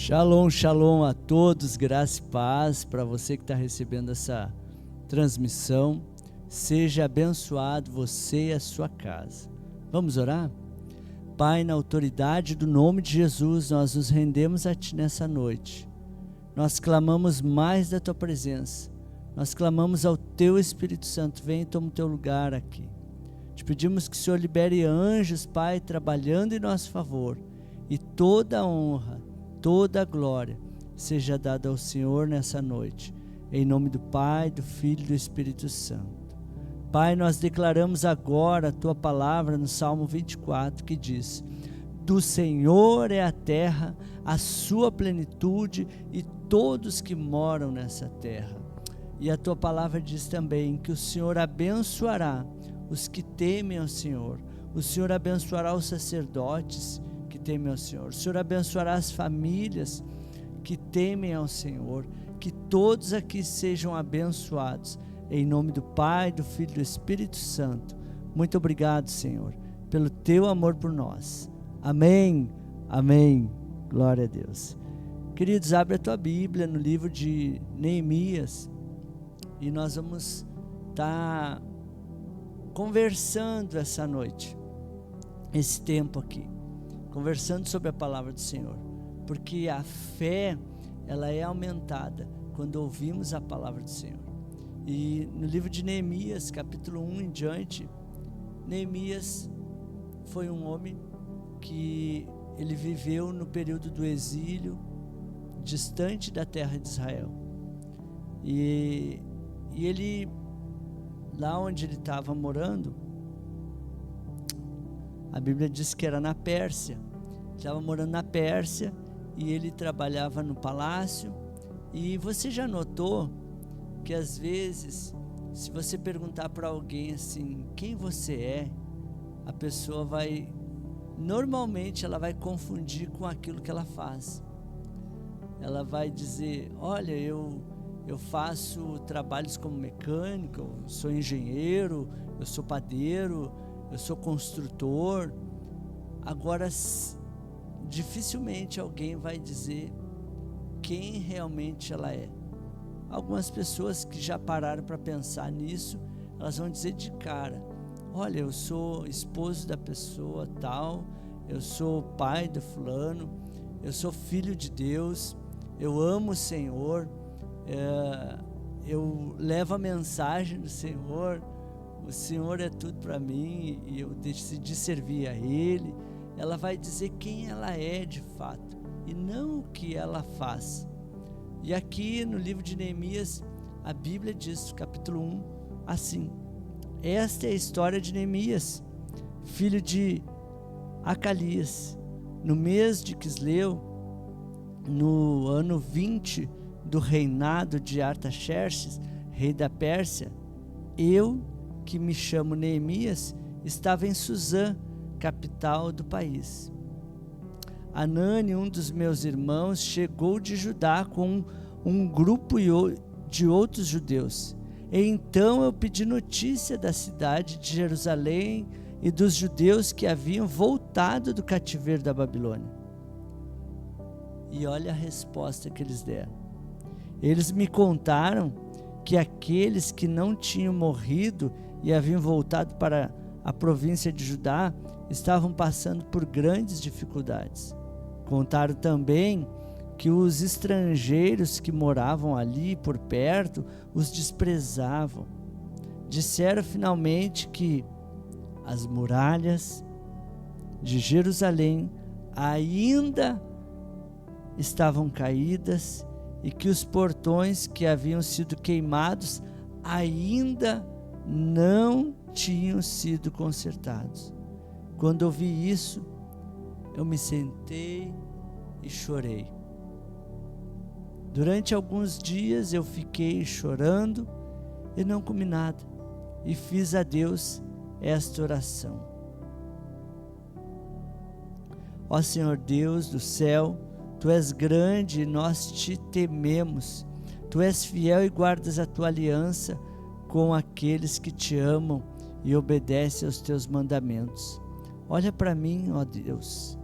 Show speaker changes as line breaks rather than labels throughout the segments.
Shalom, shalom a todos, graça e paz para você que está recebendo essa transmissão. Seja abençoado você e a sua casa. Vamos orar? Pai, na autoridade do nome de Jesus, nós nos rendemos a Ti nessa noite. Nós clamamos mais da Tua presença. Nós clamamos ao Teu Espírito Santo. Vem e toma o Teu lugar aqui. Te pedimos que o Senhor libere anjos, Pai, trabalhando em nosso favor. E toda a honra, toda a glória seja dada ao Senhor nessa noite, em nome do Pai, do Filho e do Espírito Santo. Pai, nós declaramos agora a Tua palavra no Salmo 24, que diz: do Senhor é a terra, a sua plenitude e todos que moram nessa terra. E a Tua palavra diz também que o Senhor abençoará os que temem ao Senhor, o Senhor abençoará os sacerdotes que temem ao Senhor, o Senhor abençoará as famílias que temem ao Senhor, que todos aqui sejam abençoados, em nome do Pai, do Filho e do Espírito Santo. Muito obrigado, Senhor, pelo Teu amor por nós. Amém, amém, glória a Deus. Queridos, abre a tua Bíblia no livro de Neemias, e nós vamos estar conversando essa noite, esse tempo aqui, conversando sobre a palavra do Senhor, porque a fé, ela é aumentada quando ouvimos a palavra do Senhor. E no livro de Neemias, capítulo 1 em diante, Neemias foi um homem que ele viveu no período do exílio, distante da terra de Israel, e ele, lá onde ele estava morando, a Bíblia diz que era na Pérsia. Estava morando na Pérsia e ele trabalhava no palácio. E você já notou que às vezes, se você perguntar para alguém assim, quem você é, a pessoa normalmente ela vai confundir com aquilo que ela faz. Ela vai dizer: olha, eu faço trabalhos como mecânico, eu sou engenheiro, eu sou padeiro, eu sou construtor. Agora, dificilmente alguém vai dizer quem realmente ela é. Algumas pessoas que já pararam para pensar nisso, elas vão dizer de cara: olha, eu sou esposo da pessoa tal, eu sou pai do fulano, eu sou filho de Deus, eu amo o Senhor, eu levo a mensagem do Senhor, o Senhor é tudo para mim e eu decidi servir a Ele. Ela vai dizer quem ela é de fato e não o que ela faz. E aqui no livro de Neemias, a Bíblia diz, capítulo 1, assim: esta é a história de Neemias, filho de Acalias. No mês de Quisleu, no ano 20 do reinado de Artaxerxes, rei da Pérsia, eu, que me chamo Neemias, estava em Suzã, capital do país. Anani, um dos meus irmãos, chegou de Judá com um grupo de outros judeus. E então eu pedi notícia da cidade de Jerusalém e dos judeus que haviam voltado do cativeiro da Babilônia. E olha a resposta que eles deram. Eles me contaram que aqueles que não tinham morrido e haviam voltado para a província de Judá estavam passando por grandes dificuldades. Contaram também que os estrangeiros que moravam ali por perto os desprezavam. Disseram finalmente que as muralhas de Jerusalém ainda estavam caídas e que os portões que haviam sido queimados ainda não tinham sido consertados. Quando ouvi isso, eu me sentei e chorei. Durante alguns dias eu fiquei chorando e não comi nada, e fiz a Deus esta oração: ó Senhor Deus do céu, Tu és grande e nós te tememos. Tu és fiel e guardas a tua aliança com aqueles que te amam e obedecem aos teus mandamentos. Olha para mim, ó Deus,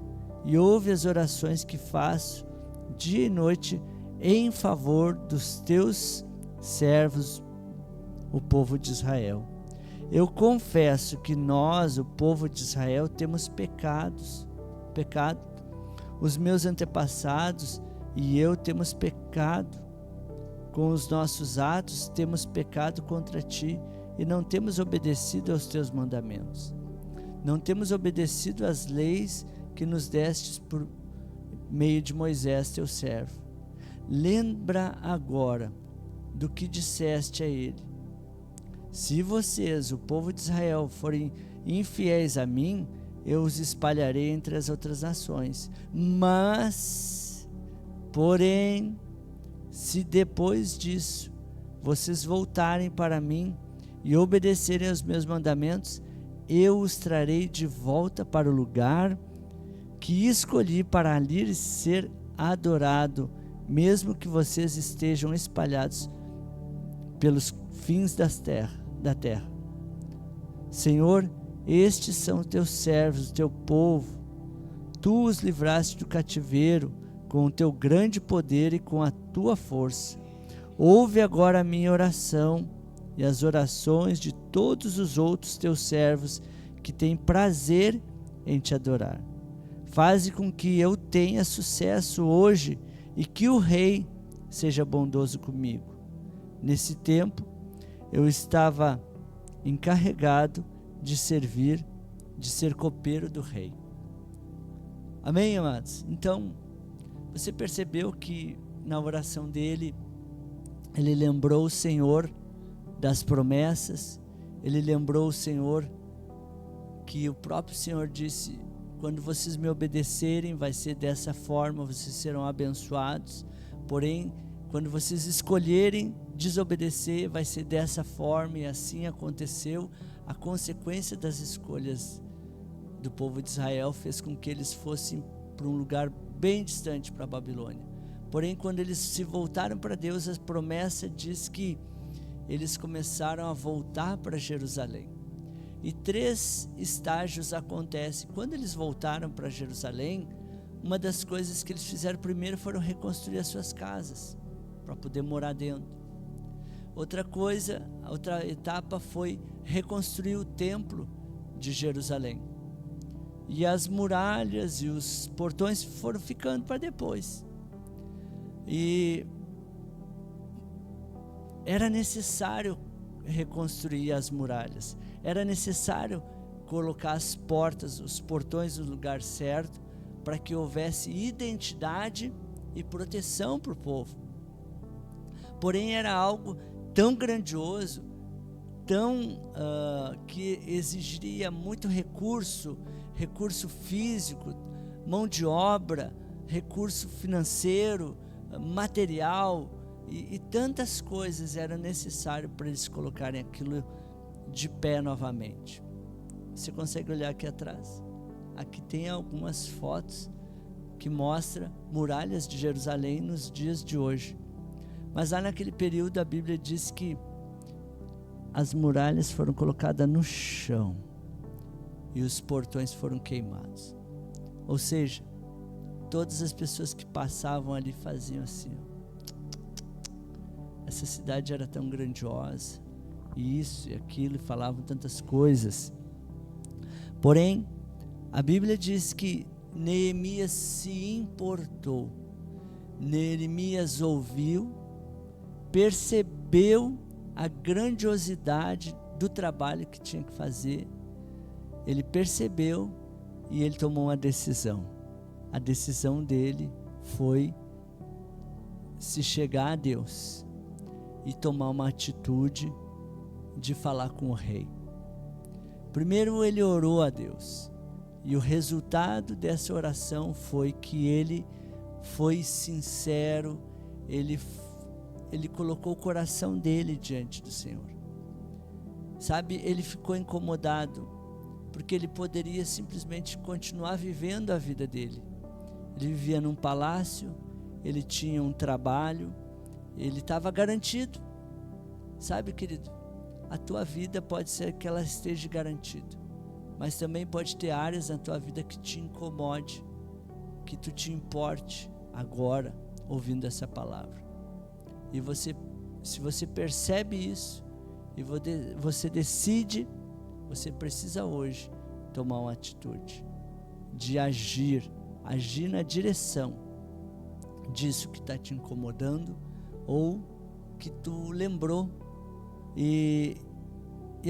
e ouve as orações que faço dia e noite em favor dos teus servos, o povo de Israel. Eu confesso que nós, o povo de Israel, temos pecado. Os meus antepassados e eu temos pecado. Com os nossos atos temos pecado contra ti e não temos obedecido aos teus mandamentos. Não temos obedecido às leis que nos destes por meio de Moisés, teu servo. Lembra agora do que disseste a ele: se vocês, o povo de Israel, forem infiéis a mim, eu os espalharei entre as outras nações. Porém, se depois disso vocês voltarem para mim e obedecerem aos meus mandamentos, eu os trarei de volta para o lugar que escolhi para ali ser adorado, mesmo que vocês estejam espalhados pelos fins da terra. Senhor, estes são teus servos, teu povo. Tu os livraste do cativeiro com o teu grande poder e com a tua força. Ouve agora a minha oração e as orações de todos os outros teus servos que têm prazer em te adorar. Faze com que eu tenha sucesso hoje e que o rei seja bondoso comigo. Nesse tempo, eu estava encarregado de servir, de ser copeiro do rei. Amém, amados? Então, você percebeu que na oração dele, ele lembrou o Senhor das promessas, ele lembrou o Senhor que o próprio Senhor disse: quando vocês me obedecerem, vai ser dessa forma, vocês serão abençoados. Porém, quando vocês escolherem desobedecer, vai ser dessa forma, e assim aconteceu. A consequência das escolhas do povo de Israel fez com que eles fossem para um lugar bem distante, para a Babilônia. Porém, quando eles se voltaram para Deus, a promessa diz que eles começaram a voltar para Jerusalém. E 3 estágios acontecem. Quando eles voltaram para Jerusalém, uma das coisas que eles fizeram primeiro foram reconstruir as suas casas, para poder morar dentro. Outra etapa foi reconstruir o templo de Jerusalém. E as muralhas e os portões foram ficando para depois. E era necessário reconstruir as muralhas. Era necessário colocar as portas, os portões no lugar certo, para que houvesse identidade e proteção para o povo. Porém, era algo tão grandioso, que exigiria muito recurso físico, mão de obra, recurso financeiro, material, e tantas coisas eram necessárias para eles colocarem aquilo de pé novamente. Você consegue olhar aqui atrás? Aqui tem algumas fotos que mostram muralhas de Jerusalém nos dias de hoje. Mas lá naquele período a Bíblia diz que as muralhas foram colocadas no chão e os portões foram queimados. Ou seja, todas as pessoas que passavam ali faziam assim: essa cidade era tão grandiosa, e isso e aquilo, e falavam tantas coisas. Porém, a Bíblia diz que Neemias se importou. Neemias ouviu, percebeu a grandiosidade do trabalho que tinha que fazer. Ele percebeu e ele tomou uma decisão. A decisão dele foi se chegar a Deus e tomar uma atitude de falar com o rei. Primeiro ele orou a Deus, e o resultado dessa oração foi que ele foi sincero, ele colocou o coração dele diante do Senhor. Sabe, ele ficou incomodado, porque ele poderia simplesmente continuar vivendo a vida dele. Ele vivia num palácio, ele tinha um trabalho, ele estava garantido. Sabe, querido, a tua vida pode ser que ela esteja garantida, mas também pode ter áreas na tua vida que te incomode, que tu te importe agora, ouvindo essa palavra. E se você percebe isso, e você decide, você precisa hoje tomar uma atitude de agir na direção disso que está te incomodando, ou que tu lembrou. E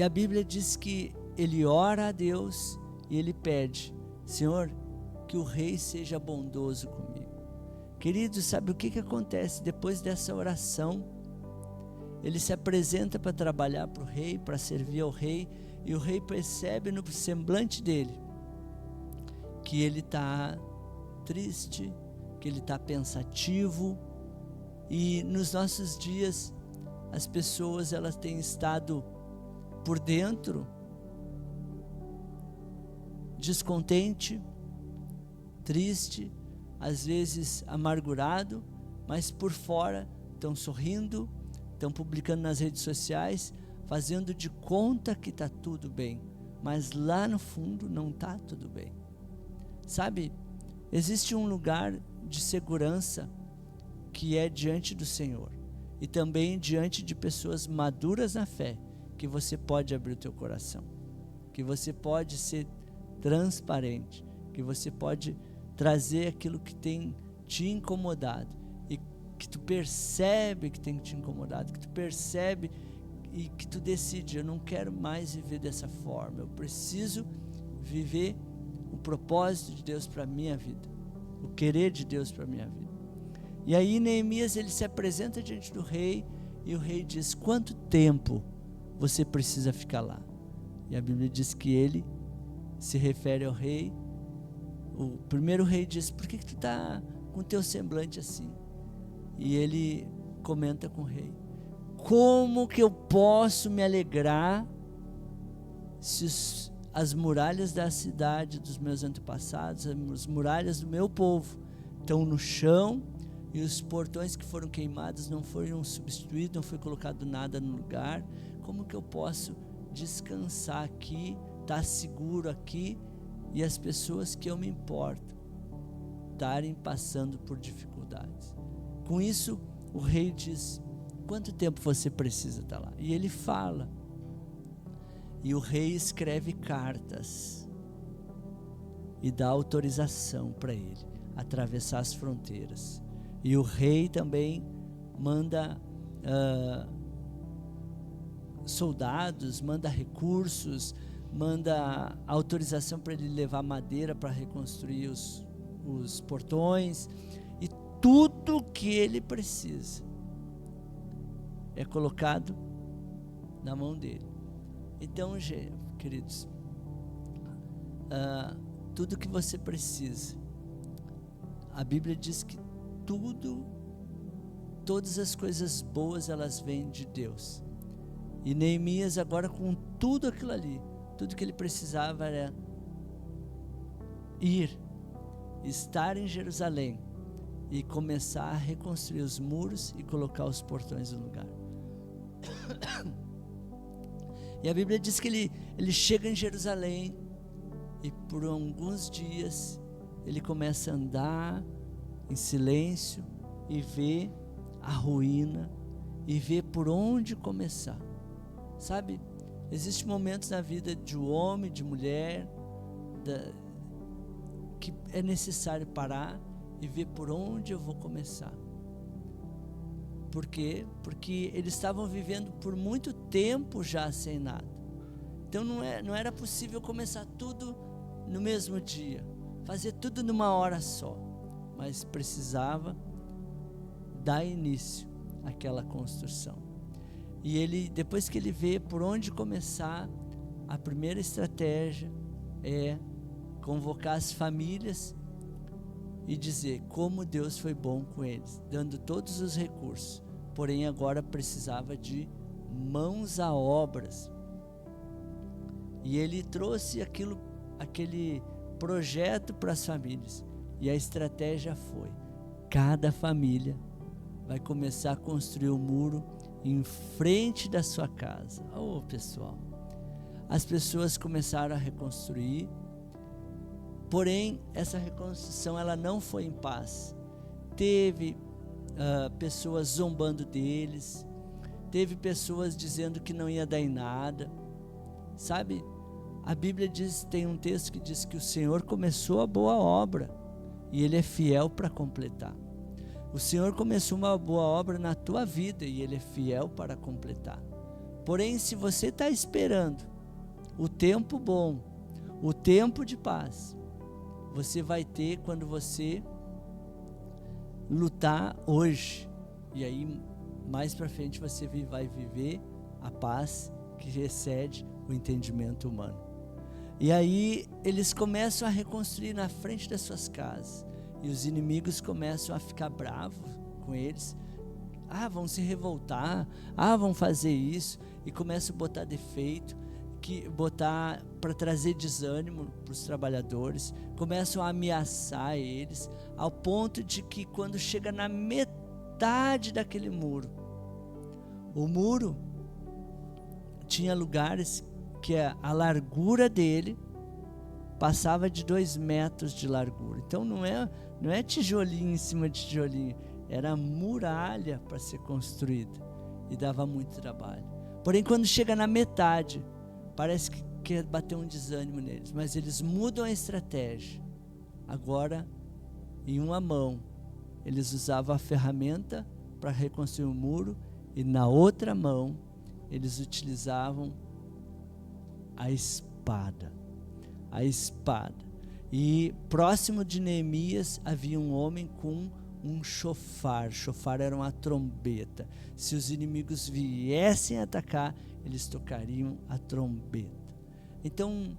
a Bíblia diz que ele ora a Deus e ele pede: Senhor, que o rei seja bondoso comigo. Queridos, sabe o que acontece depois dessa oração? Ele se apresenta para trabalhar para o rei, para servir ao rei, e o rei percebe no semblante dele que ele está triste, que ele está pensativo. E nos nossos dias, as pessoas, elas têm estado por dentro descontente, triste, às vezes amargurado, mas por fora estão sorrindo, estão publicando nas redes sociais, fazendo de conta que está tudo bem, mas lá no fundo não está tudo bem. Sabe, existe um lugar de segurança que é diante do Senhor, e também diante de pessoas maduras na fé, que você pode abrir o teu coração, que você pode ser transparente, que você pode trazer aquilo que tem te incomodado, e que tu percebe que tem te incomodado, que tu percebe e que tu decide: eu não quero mais viver dessa forma, eu preciso viver o propósito de Deus para a minha vida, o querer de Deus para a minha vida. E aí Neemias, ele se apresenta diante do rei, e o rei diz: quanto tempo você precisa ficar lá? E a Bíblia diz que ele se refere ao rei. O primeiro rei diz: por que tu está com teu semblante assim? E ele comenta com o rei: como que eu posso me alegrar se as muralhas da cidade dos meus antepassados, as muralhas do meu povo estão no chão, e os portões que foram queimados não foram substituídos, não foi colocado nada no lugar? Como que eu posso descansar aqui, estar seguro aqui, e as pessoas que eu me importo estarem passando por dificuldades? Com isso, o rei diz: quanto tempo você precisa estar lá? E ele fala, e o rei escreve cartas e dá autorização para ele atravessar as fronteiras. E o rei também manda soldados, manda recursos, manda autorização para ele levar madeira para reconstruir os portões, e tudo que ele precisa é colocado na mão dele. Então, queridos, tudo que você precisa, a Bíblia diz que todas as coisas boas, elas vêm de Deus. E Neemias, agora, com tudo aquilo ali, tudo que ele precisava era estar em Jerusalém e começar a reconstruir os muros e colocar os portões no lugar. E a Bíblia diz que ele chega em Jerusalém, e por alguns dias ele começa a andar em silêncio e ver a ruína, e ver por onde começar. Sabe, existem momentos na vida de um homem, de mulher, que é necessário parar e ver por onde eu vou começar. Por quê? Porque eles estavam vivendo por muito tempo já sem nada. Então não era possível começar tudo no mesmo dia, fazer tudo numa hora só, mas precisava dar início àquela construção. E ele, depois que ele vê por onde começar, a primeira estratégia é convocar as famílias e dizer como Deus foi bom com eles, dando todos os recursos. Porém, agora precisava de mãos à obras. E ele trouxe aquele projeto para as famílias. E a estratégia foi: cada família vai começar a construir um muro em frente da sua casa. Oh, pessoal, as pessoas começaram a reconstruir. Porém, essa reconstrução, ela não foi em paz. teve pessoas zombando deles, teve pessoas dizendo que não ia dar em nada, sabe? A Bíblia diz, tem um texto que diz que o Senhor começou a boa obra e Ele é fiel para completar. O Senhor começou uma boa obra na tua vida e Ele é fiel para completar. Porém, se você está esperando o tempo bom, o tempo de paz, você vai ter quando você lutar hoje. E aí, mais para frente, você vai viver a paz que excede o entendimento humano. E aí, eles começam a reconstruir na frente das suas casas. E os inimigos começam a ficar bravos com eles. Vão se revoltar. Vão fazer isso. E começam a botar defeito. Botar para trazer desânimo para os trabalhadores. Começam a ameaçar eles. Ao ponto de que quando chega na metade daquele muro. O muro tinha lugares que a largura dele passava de 2 metros de largura. Então não é tijolinho em cima de tijolinho, era muralha para ser construída e dava muito trabalho. Porém, quando chega na metade, parece que quer bater um desânimo neles, mas eles mudam a estratégia. Agora, em uma mão, eles usavam a ferramenta para reconstruir o muro e na outra mão, eles utilizavam a espada. A espada. E próximo de Neemias havia um homem com um chofar. Chofar era uma trombeta. Se os inimigos viessem atacar, eles tocariam a trombeta. Então,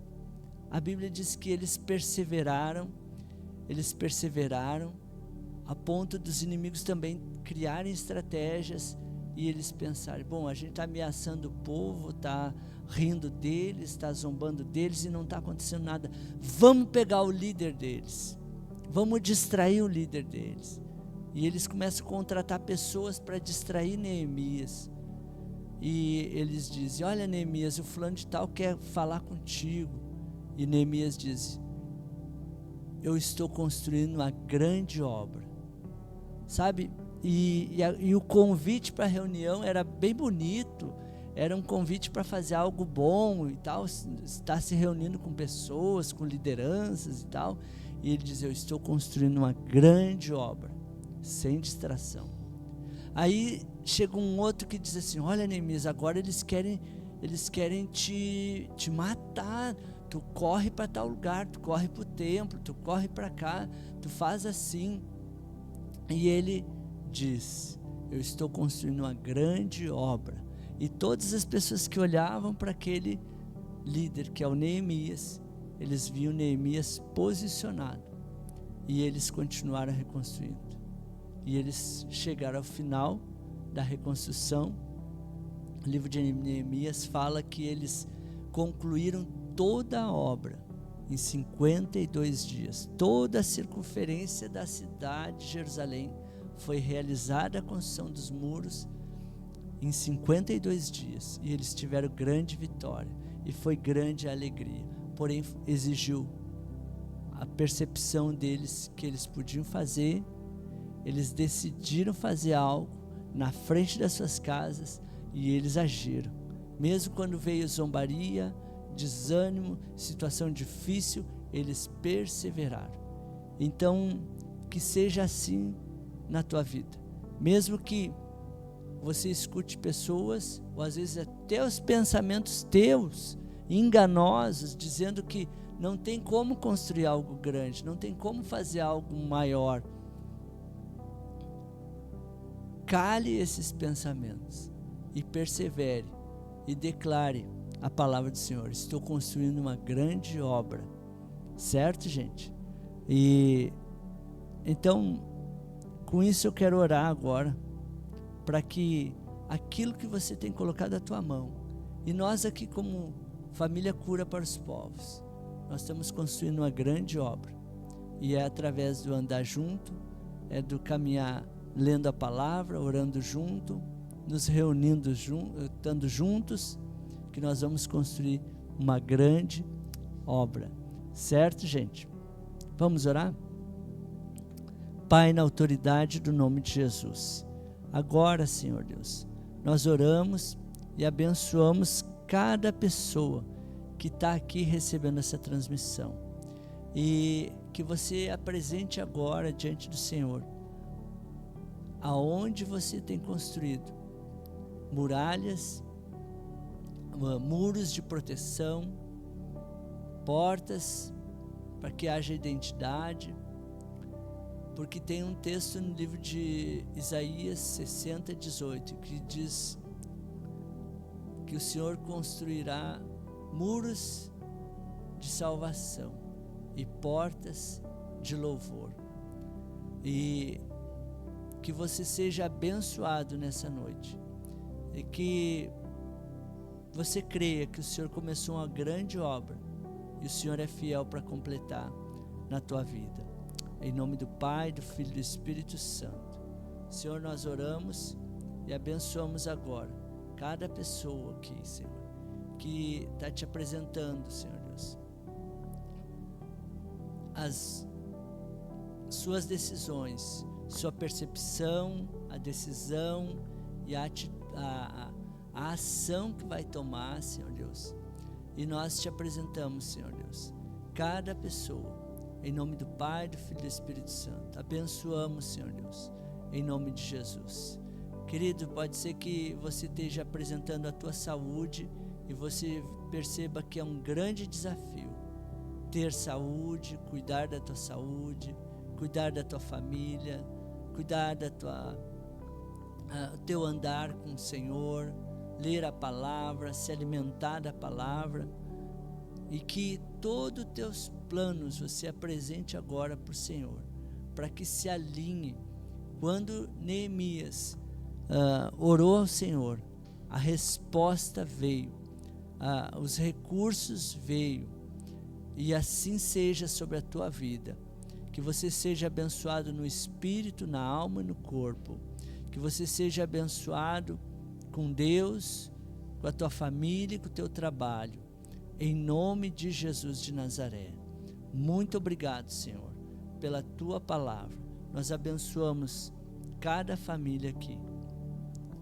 a Bíblia diz que eles perseveraram a ponto dos inimigos também criarem estratégias e eles pensarem, bom, a gente está ameaçando o povo, está rindo deles, está zombando deles e não está acontecendo nada. Vamos pegar o líder deles, vamos distrair o líder deles. E eles começam a contratar pessoas para distrair Neemias. E eles dizem, olha Neemias, o fulano de tal quer falar contigo. E Neemias diz, eu estou construindo uma grande obra. Sabe? E o convite para a reunião era bem bonito. Era um convite para fazer algo bom e tal, estar se reunindo com pessoas, com lideranças e tal. E ele diz, eu estou construindo uma grande obra, sem distração. Aí chega um outro que diz assim, olha Neemias, agora eles querem te matar, tu corre para tal lugar, tu corre para o templo, tu corre para cá, tu faz assim. E ele diz, eu estou construindo uma grande obra. E todas as pessoas que olhavam para aquele líder, que é o Neemias, eles viam Neemias posicionado. E eles continuaram reconstruindo. E eles chegaram ao final da reconstrução. O livro de Neemias fala que eles concluíram toda a obra em 52 dias. Toda a circunferência da cidade de Jerusalém foi realizada a construção dos muros em 52 dias, e eles tiveram grande vitória, e foi grande a alegria, porém exigiu a percepção deles que eles podiam fazer, eles decidiram fazer algo na frente das suas casas, e eles agiram, mesmo quando veio zombaria, desânimo, situação difícil, eles perseveraram. Então, que seja assim na tua vida, mesmo que você escute pessoas, ou às vezes até os pensamentos teus, enganosos, dizendo que não tem como construir algo grande, não tem como fazer algo maior. Cale esses pensamentos e persevere e declare a palavra do Senhor. Estou construindo uma grande obra, certo, gente? E então, com isso eu quero orar agora, para que aquilo que você tem colocado à tua mão, e nós aqui como Família Cura para os Povos, nós estamos construindo uma grande obra, e é através do andar junto, é do caminhar lendo a palavra, orando junto, nos reunindo estando juntos, que nós vamos construir uma grande obra, certo, gente? Vamos orar? Pai, na autoridade do nome de Jesus. Agora, Senhor Deus, nós oramos e abençoamos cada pessoa que está aqui recebendo essa transmissão. E que você apresente agora diante do Senhor aonde você tem construído muralhas, muros de proteção, portas para que haja identidade, porque tem um texto no livro de Isaías 60:18 que diz que o Senhor construirá muros de salvação e portas de louvor. E que você seja abençoado nessa noite e que você creia que o Senhor começou uma grande obra e o Senhor é fiel para completar na tua vida. Em nome do Pai, do Filho e do Espírito Santo. Senhor, nós oramos e abençoamos agora cada pessoa aqui, Senhor, que está te apresentando, Senhor Deus, as suas decisões, sua percepção, a decisão e a ação que vai tomar, Senhor Deus. E nós te apresentamos, Senhor Deus, cada pessoa, em nome do Pai, do Filho e do Espírito Santo. Abençoamos, Senhor Deus, em nome de Jesus. Querido, pode ser que você esteja apresentando a tua saúde e você perceba que é um grande desafio ter saúde, cuidar da tua saúde, cuidar da tua família, cuidar da teu andar com o Senhor, ler a palavra, se alimentar da palavra, e que todos os teus planos você apresente agora para o Senhor, para que se alinhe. Quando Neemias orou ao Senhor, a resposta veio, os recursos veio, e assim seja sobre a tua vida. Que você seja abençoado no espírito, na alma e no corpo. Que você seja abençoado com Deus, com a tua família e com o teu trabalho. Em nome de Jesus de Nazaré. Muito obrigado, Senhor, pela tua palavra. Nós abençoamos cada família aqui,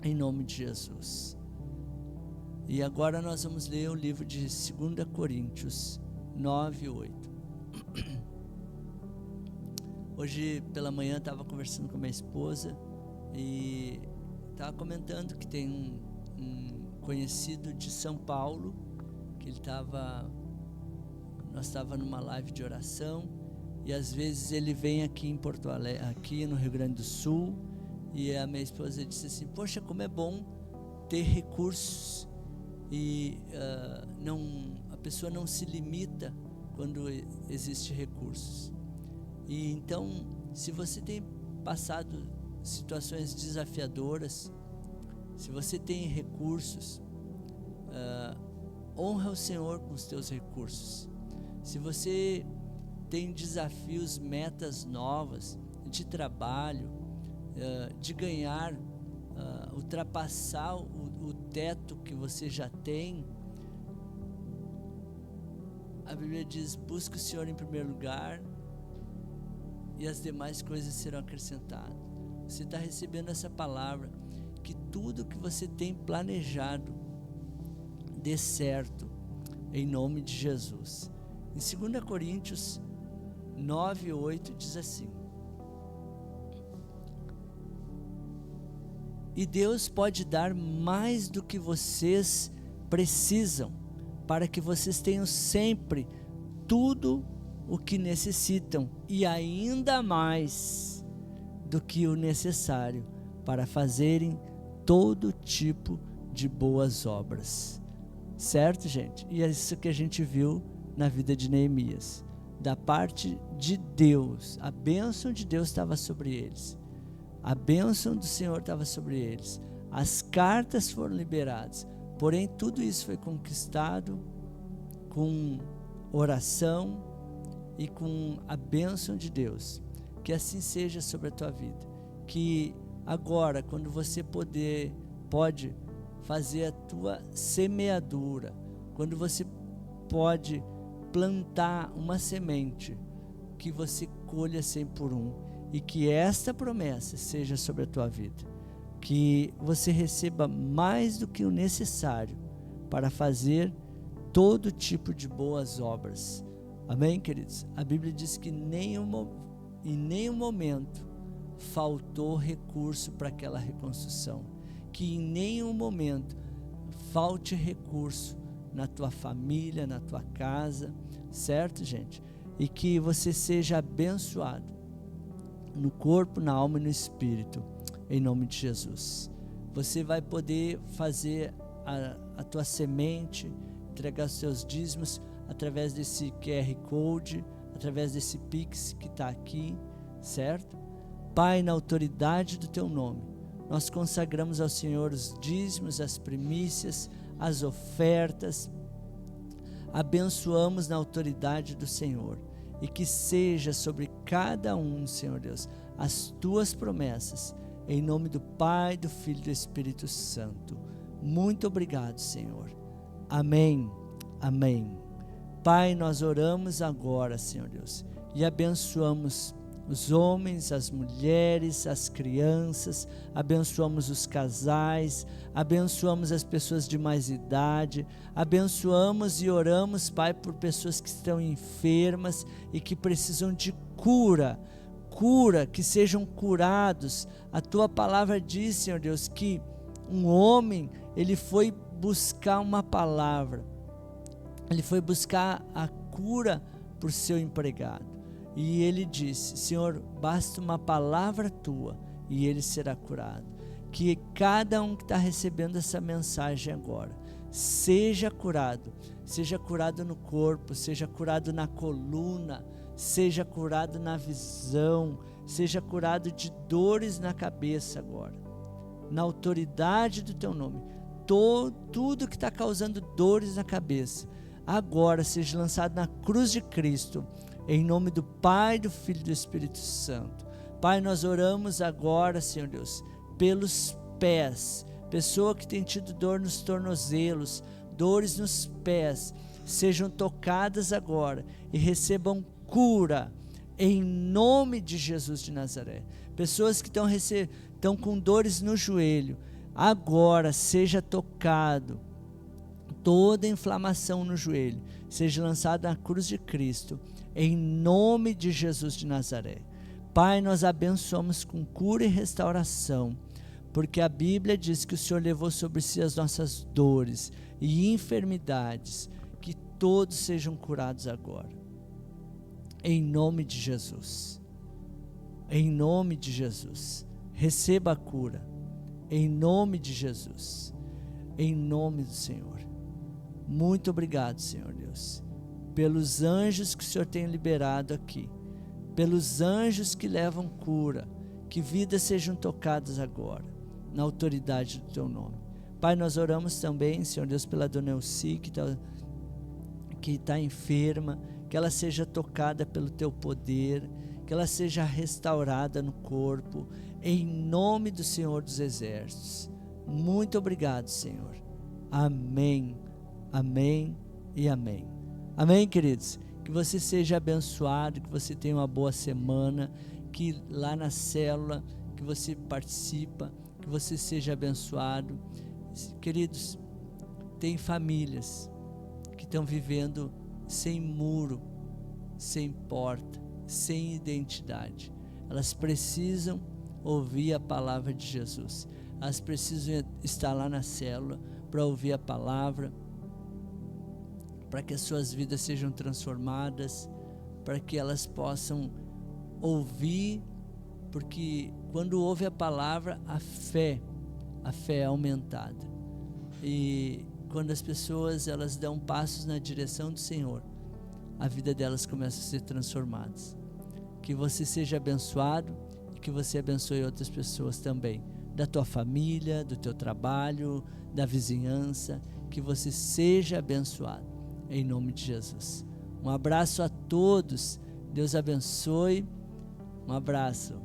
em nome de Jesus. E agora nós vamos ler o livro de 2 Coríntios 9:8. Hoje pela manhã estava conversando com minha esposa e estava comentando que tem um conhecido de São Paulo, que nós estávamos numa live de oração, e às vezes ele vem aqui em Porto Alegre, aqui no Rio Grande do Sul, e a minha esposa disse assim: poxa, como é bom ter recursos, e a pessoa não se limita quando existe recursos. E então, se você tem passado situações desafiadoras, se você tem recursos, honra o Senhor com os teus recursos. Se você tem desafios, metas novas de trabalho, de ganhar, ultrapassar o teto que você já tem, a Bíblia diz: busca o Senhor em primeiro lugar e as demais coisas serão acrescentadas. Você está recebendo essa palavra, que tudo que você tem planejado dê certo, em nome de Jesus. Em 2 Coríntios 9:8 diz assim: e Deus pode dar mais do que vocês precisam, para que vocês tenham sempre tudo o que necessitam e ainda mais do que o necessário para fazerem todo tipo de boas obras. Certo, gente? E é isso que a gente viu na vida de Neemias. Da parte de Deus, a bênção de Deus estava sobre eles. A bênção do Senhor estava sobre eles. As cartas foram liberadas. Porém, tudo isso foi conquistado com oração e com a bênção de Deus. Que assim seja sobre a tua vida. Que agora, quando você pode fazer a tua semeadura, quando você pode plantar uma semente, que você colha 100 por 1, e que esta promessa seja sobre a tua vida, que você receba mais do que o necessário para fazer todo tipo de boas obras. Amém, queridos? A Bíblia diz que em nenhum momento faltou recurso para aquela reconstrução, que em nenhum momento falte recurso na tua família, na tua casa, certo, gente? E que você seja abençoado no corpo, na alma e no espírito, em nome de Jesus. Você vai poder fazer a tua semente, entregar os seus dízimos através desse QR Code, através desse Pix que está aqui, certo? Pai, na autoridade do teu nome, nós consagramos ao Senhor os dízimos, as primícias, as ofertas, abençoamos na autoridade do Senhor, e que seja sobre cada um, Senhor Deus, as tuas promessas, em nome do Pai, do Filho e do Espírito Santo. Muito obrigado, Senhor. Amém, amém. Pai, nós oramos agora, Senhor Deus, e abençoamos os homens, as mulheres, as crianças, abençoamos os casais, abençoamos as pessoas de mais idade, abençoamos e oramos, Pai, por pessoas que estão enfermas e que precisam de cura, que sejam curados. A tua palavra diz, Senhor Deus, que um homem, ele foi buscar uma palavra, ele foi buscar a cura por seu empregado. E ele disse: Senhor, basta uma palavra tua e ele será curado. Que cada um que está recebendo essa mensagem agora seja curado no corpo, seja curado na coluna, seja curado na visão, seja curado de dores na cabeça agora, na autoridade do teu nome. Tudo que está causando dores na cabeça agora seja lançado na cruz de Cristo, em nome do Pai, do Filho e do Espírito Santo. Pai, nós oramos agora, Senhor Deus, pelos pés, pessoa que tem tido dor nos tornozelos, dores nos pés, sejam tocadas agora e recebam cura, em nome de Jesus de Nazaré. Pessoas que estão com dores no joelho, agora seja tocado, toda inflamação no joelho seja lançada na cruz de Cristo, em nome de Jesus de Nazaré. Pai, nós abençoamos com cura e restauração, porque a Bíblia diz que o Senhor levou sobre si as nossas dores e enfermidades, que todos sejam curados agora, em nome de Jesus. Em nome de Jesus, receba a cura, em nome de Jesus, em nome do Senhor. Muito obrigado, Senhor Deus, pelos anjos que o Senhor tem liberado aqui, pelos anjos que levam cura, que vidas sejam tocadas agora, na autoridade do teu nome. Pai, nós oramos também, Senhor Deus, pela dona Elci, que está enferma, que ela seja tocada pelo teu poder, que ela seja restaurada no corpo, em nome do Senhor dos Exércitos. Muito obrigado, Senhor. Amém, amém e amém. Amém, queridos? Que você seja abençoado, que você tenha uma boa semana, que lá na célula que você participa, que você seja abençoado. Queridos, tem famílias que estão vivendo sem muro, sem porta, sem identidade. Elas precisam ouvir a palavra de Jesus. Elas precisam estar lá na célula para ouvir a palavra, para que as suas vidas sejam transformadas, para que elas possam ouvir, porque quando ouve a palavra, a fé é aumentada. E quando as pessoas elas dão passos na direção do Senhor, a vida delas começa a ser transformada. Que você seja abençoado e que você abençoe outras pessoas também, da tua família, do teu trabalho, da vizinhança, que você seja abençoado, em nome de Jesus. Um abraço a todos, Deus abençoe, um abraço,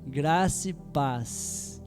graça e paz.